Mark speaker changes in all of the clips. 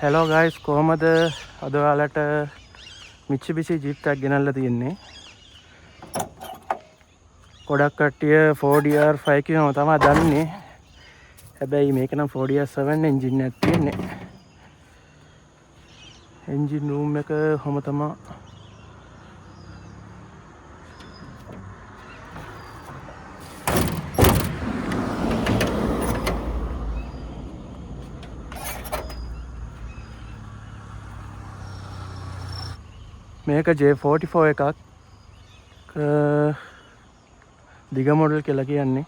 Speaker 1: Hello guys, කොහමද අද ඔයාලට Mitsubishi Jeep එකක් ගෙනල්ලා තියෙන්නේ. ගොඩක් කට්ටිය 4DR5 කියනවා තමයි දන්නේ. හැබැයි මේක නම් 4DR7 එන්ජින් එකක් තියෙන්නේ. එන්ජින් රූම් එක කොහොම තමයි. මේක J44 එකක් දිග මොඩල් කියලා කියන්නේ.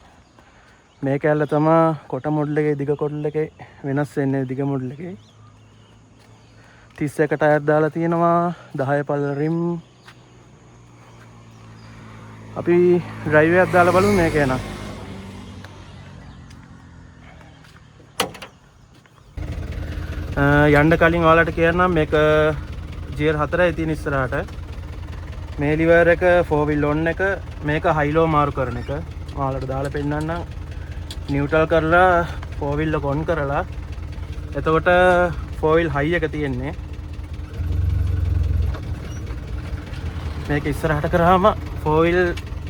Speaker 1: මේක ඇල්ල තමයි කොට මොඩල් එකේ දිග කොටල් එකේ වෙනස් වෙන්නේ. දිග මොඩල් එකේ 31 ටයර් දාලා තියෙනවා, 10 පළ රිම්. අපි ඩ්‍රයිව් එකක් දාලා බලමු මේක එන. යන්න කලින් ඔයාලට කියන්නම් මේක GR 4යි තියෙන ඉස්සරහට. මේ ලිවර් එක 4 wheel on එක, මේක high low මාරු කරන එක. ඔයාලට දාලා පෙන්නන්නම්. නියුට්‍රල් කරලා 4 wheel එක on කරලා එතකොට 4 wheel high එක තියෙන්නේ. මේක ඉස්සරහට කරාම 4 wheel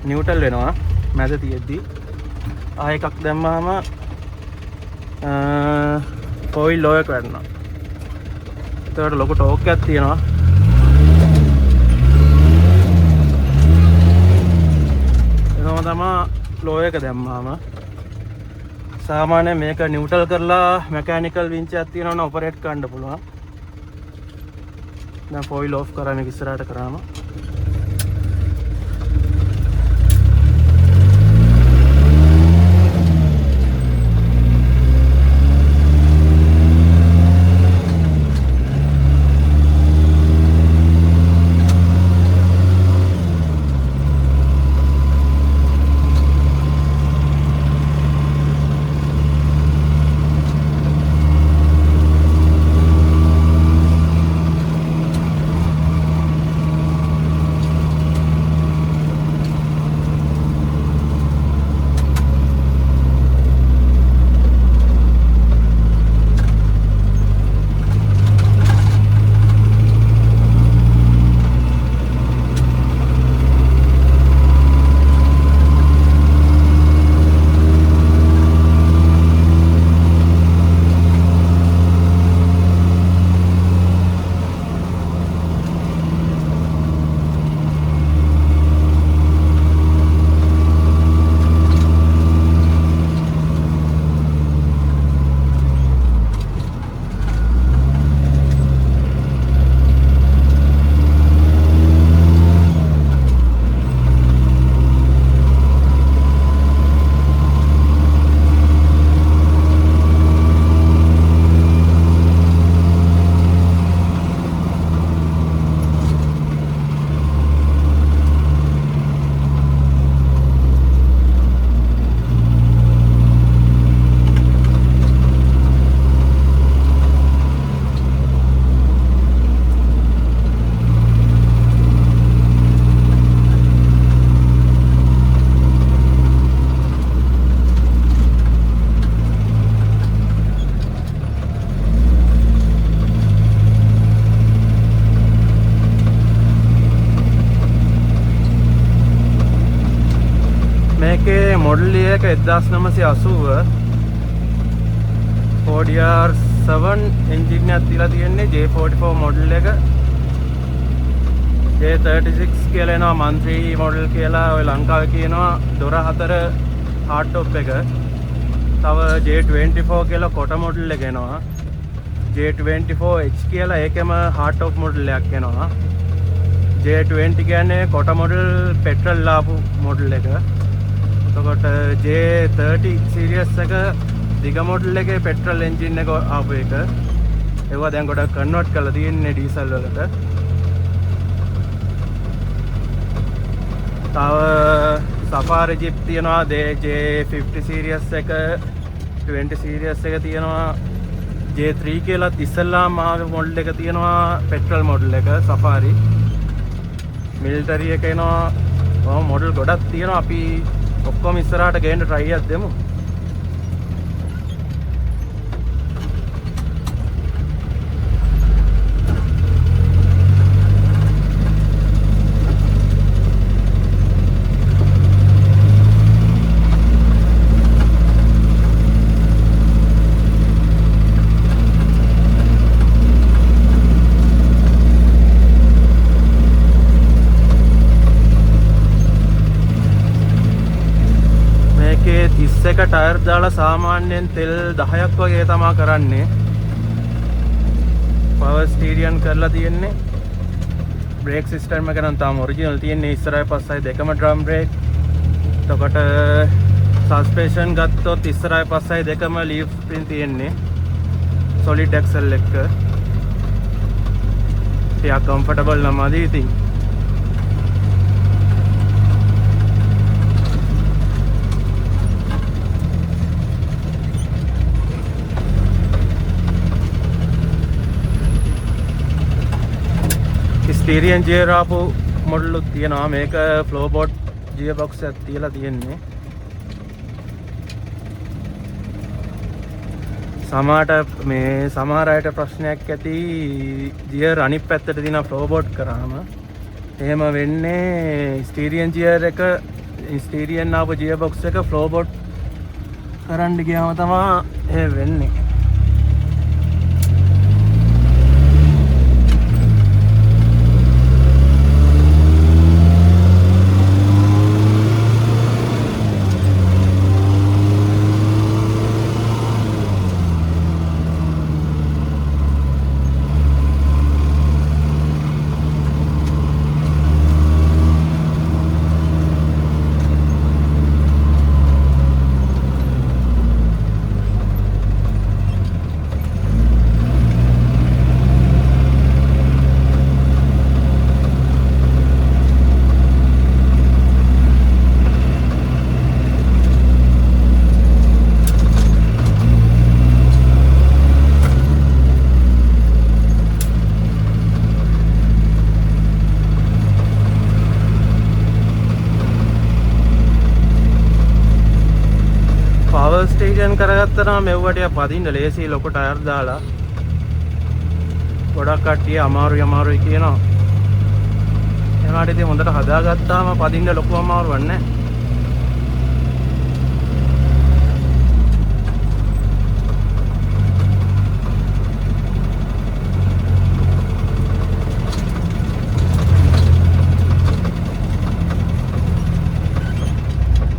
Speaker 1: නියුට්‍රල් වෙනවා මැද තියෙද්දි. ආයෙ එකක් දැම්මාම 4 wheel low එක වැඩනවා. එතකොට ලොකු ටෝක් එකක් තියෙනවා. එතකොට තමයි ලෝ එක දැම්මාම සාමාන්‍ය මේක නියුට්‍රල් කරලා මෙකැනිකල් වින්ච් එකක් තියෙනවනේ ඔපරේට් කරන්න පුළුවන්. දැන් 4 wheel off කරා මේක ඉස්සරහට කරාම මේකේ මොඩල් එක 1980 4DR7 එන්ජින් එකක් තියලා තියෙන්නේ. J44 මොඩල් එක. J36 කියලා එනවා මන්ත්‍රී මොඩල් කියලා ඔය ලංකාවේ කියනවා. දොර 4 හાર્ඩ් টොප් එක. තව J24 කියලා කොට මොඩල් එක එනවා. J24H කියලා ඒකෙම හાર્ඩ් টොප් මොඩල් එකක් එනවා. J20 කියන්නේ කොට මොඩල් පෙට්‍රල් ලාපු මොඩල් එක. එතකොට J30 සීරියස් එක දිග මොඩල් එකේ පෙට්‍රල් එන්ජින් එක ආපු එක. ඒවා දැන් ගොඩක් කන්වර්ට් කරලා තියෙන්නේ ඩීසල් වලට. තව සෆාරි ජීප් තියෙනවා. J50 සීරියස් එක, 20 සීරියස් එක තියෙනවා. J3 කියලා ඉස්සල්ලාම ආව මොඩල් එක තියෙනවා පෙට්‍රල් මොඩල් එක සෆාරි. මිලිටරි එක එනවා. ඔය මොඩල් ගොඩක් තියෙනවා. අපි ඔක්කොම ඉස්සරහට ගේන්න try එකක් දෙමු. එක ටයර් දාලා සාමාන්‍යයෙන් තෙල් 10ක් වගේ තමයි කරන්නේ. පවර් ස්ටීරියන් කරලා තියෙන්නේ. බ්‍රේක් සිස්ටම් එක නම් තාම ඔරිජිනල් තියෙන්නේ. ඉස්සරහයි පස්සයි දෙකම ඩ්‍රම් බ්‍රේක්. එතකොට සස්පෙන්ෂන් ගත්තොත් ඉස්සරහයි පස්සයි දෙකම ලීෆ් ස්ප්‍රින් තියෙන්නේ. සොලිඩ් ඇක්සල් එක. ටිකක් කම්ෆර්ටබල් නම් අදී ඉතින්. ස්ටීරියන් ගියර් ආපු මොඩලුත් තියෙනවා. මේක ෆ්ලෝ බෝඩ් ගියර් බොක්ස් එකක් තියලා තියෙන්නේ. සමහර අයට ප්‍රශ්නයක් ඇති ගියර් අනිත් පැත්තට දින ෆ්ලෝ බෝඩ් කරාම එහෙම වෙන්නේ ස්ටීරියන් ගියර් එක ස්ටීරියන් ආපු ගියර් බොක්ස් එක ෆ්ලෝ බෝඩ් කරන්න ගියාම තමයි එහෙම වෙන්නේ. පවර් ස්ටේෂන් කරගත්තා නම් මෙව්වට පදින්න ලේසි ලොකු ටයර් දාලා. ගොඩක් කට්ටිය අමාරුයි කියනවා. එනවාට ඉතින් හොඳට හදාගත්තාම පදින්න ලොකු අමාරුවක් නැහැ.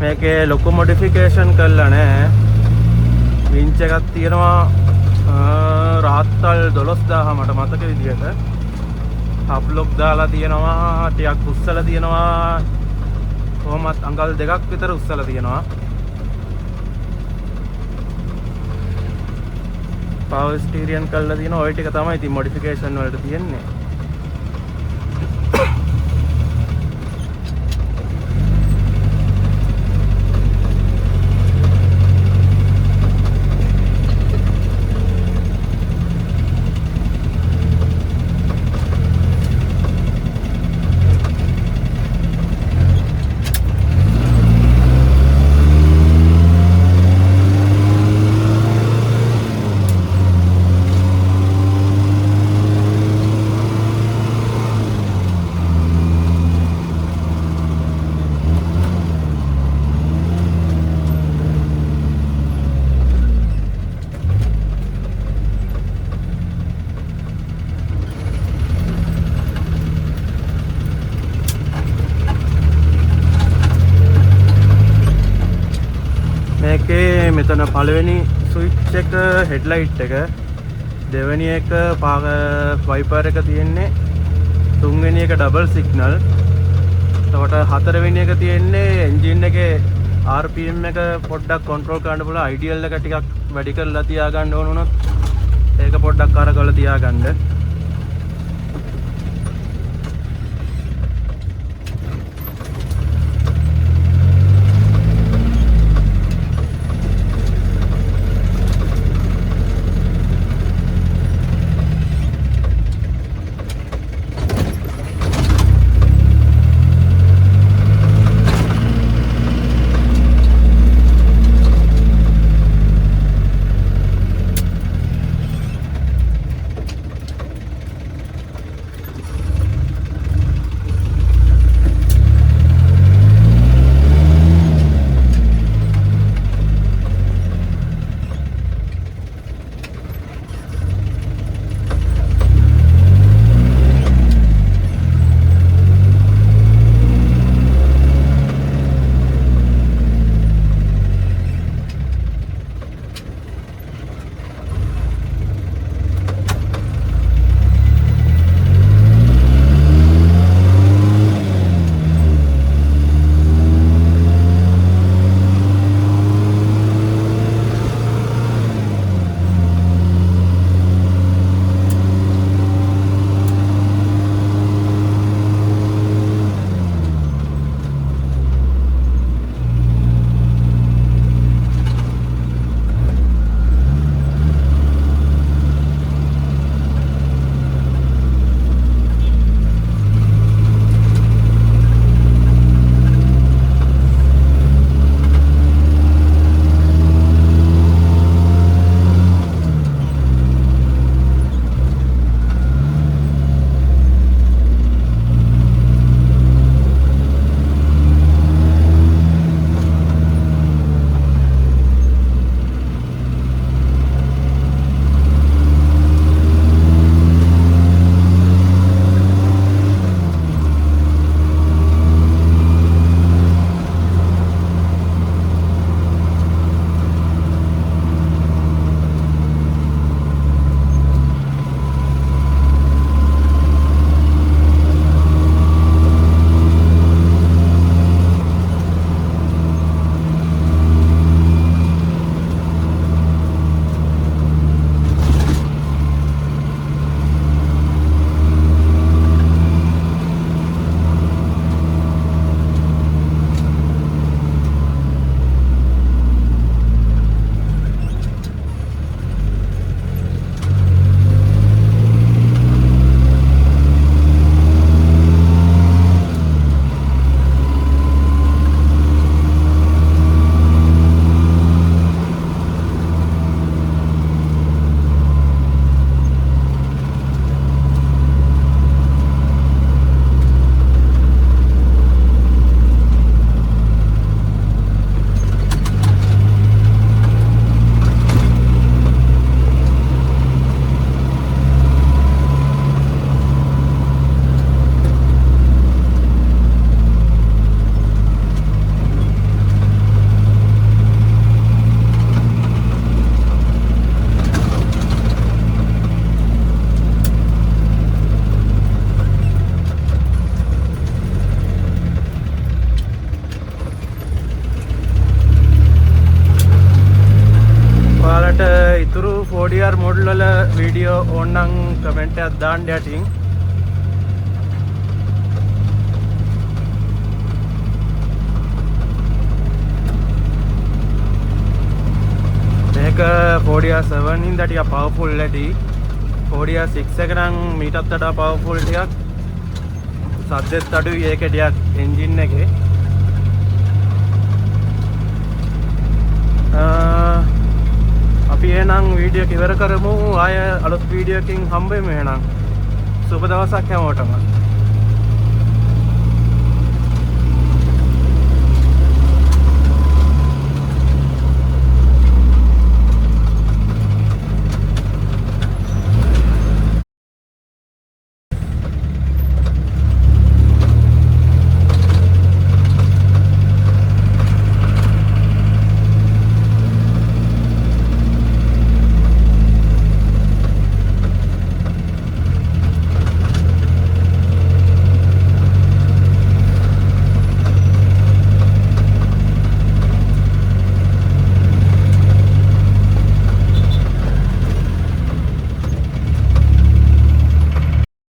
Speaker 1: මේකේ ලොකු මොඩිෆිකේෂන් කරලා නැහැ. වින්ච් එකක් තියෙනවා රාත්තල් 12000 මට මතක විදියට. හබ් ලොක් දාලා තියෙනවා. ටිකක් උස්සලා තියෙනවා. කොහොමත් අඟල් දෙකක් විතර උස්සලා තියෙනවා. පවර් ස්ටීරියන් කරලා තියෙනවා. ওই ටික තමයි ඉතින් මොඩිෆිකේෂන් වලට තියෙන්නේ. මේකේ මෙතන පළවෙනි ස්විච් එක හෙඩ්ලයිට් එක, දෙවෙනි එක වයිපර් එක තියෙන්නේ, තුන්වෙනි එක ඩබල් සිග්නල්, එතකොට හතරවෙනි එක තියෙන්නේ එන්ජින් එකේ RPM එක පොඩ්ඩක් කන්ට්‍රෝල් කරන්න පුළුවන්. අයිඩියල් එක ටිකක් වැඩි කරලා තියාගන්න ඕන උනොත් ඒක පොඩ්ඩක් අර කරලා තියාගන්න. 4R මොඩල් වල වීඩියෝ ඕනනම් කමෙන්ට් එකක් දාන්න යටින්. මේක 4R7 ඉඳලා ටිකක් පවර්ෆුල් ඇති. 4R6 එක නම් මීටත් වඩා පවර්ෆුල් ටිකක්. සද්දෙත් අඩුයි ඒකේ ටිකක් එන්ජින් එකේ. අපි එහෙනම් වීඩියෝ එක ඉවර කරමු. ආය අලුත් වීඩියෝ එකකින් හම්බෙමු එහෙනම්. සුබ දවසක් හැමෝටම.